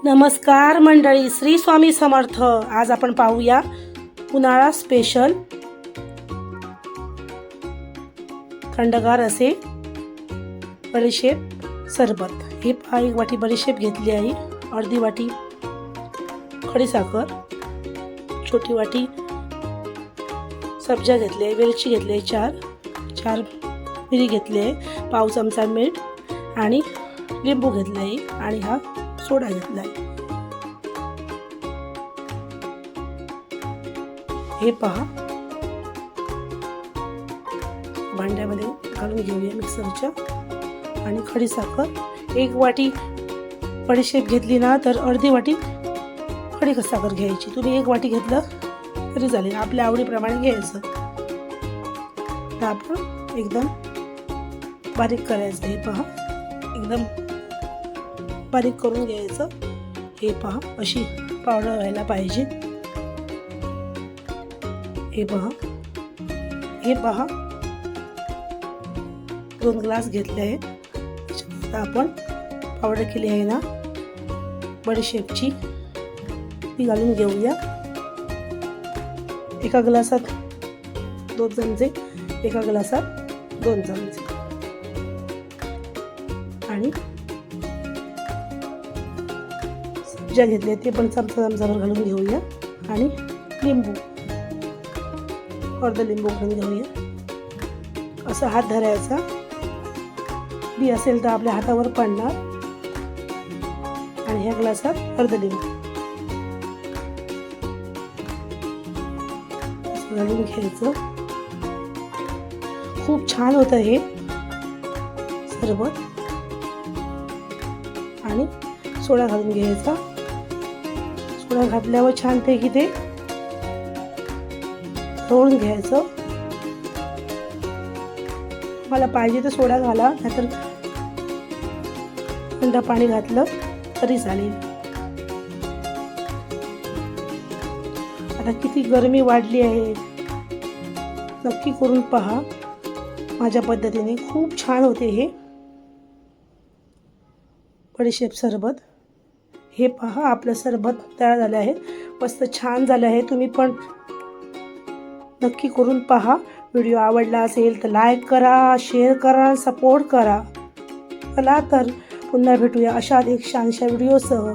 नमस्कार मंडळी, श्री स्वामी समर्थ. आज आपण पाहूया उन्हाळा स्पेशल थंडगार असे बडीशेप सरबत. हे पहा, एक वाटी बडीशेप घेतली आहे, अर्धी वाटी खडीसाखर, छोटी वाटी सब्जा घेतली आहे, वेलची घेतली आहे, चार मिरी घेतली आहे, पाव चमचा मीठ आणि लिंबू घेतला आहे आणि हा सोडा घेतला आहे. हे पहा, भांड्यामध्ये घालून घेऊया मिक्सरच्या. आणि खडीसाखर, एक वाटी बडीशेप घेतली ना तर अर्धी वाटी खडीसाखर घ्यायची. तुम्ही एक वाटी घेतलं तरी चालेल, आपल्या आवडीप्रमाणे घ्यायचं. तर आपण एकदम बारीक करायचं. हे पहा, एकदम बारीक करून घ्यायचं. हे पहा, अशी पावडर व्हायला पाहिजे. हे पहा 2 ग्लास घेतले आहेत. आता आपण पावडर केली आहे ना बडीशेपची, ती घालून घेऊया. एका ग्लासात 2 चमचे, एका ग्लासात 2 चमचे. आणि सब्जा घेतले ते पण चमचाभर घालून घेऊया. आणि लिंबू, अर्ध लिंबू घालून घेऊया. असं हात धरायचा, बी असेल तर आपल्या हातावर पडणार. आणि ह्या ग्लासात अर्ध लिंबू घालून घ्यायचं. खूप छान होतं हे सरबत. आणि सोडा घालून घ्यायचा. सोडा घातल्यावर छानपैकी ते ढवळून घ्यायचं. मला पाहिजे तर सोडा घाला, नाहीतर थंड पाणी घातलं तरी चालेल. आता किती गरमी वाढली आहे, नक्की करून पहा माझ्या पद्धतीने. खूप छान होते हे बडीशेप सरबत. हे पहा, आपलं सरबत तयार झालं आहे, मस्त छान झालं आहे. तुम्ही पण नक्की करून पहा. व्हिडिओ आवडला असेल तर लाईक करा, शेअर करा, सपोर्ट करा. चला तर पुन्हा भेटूया अशाच एक छानशा व्हिडिओसह.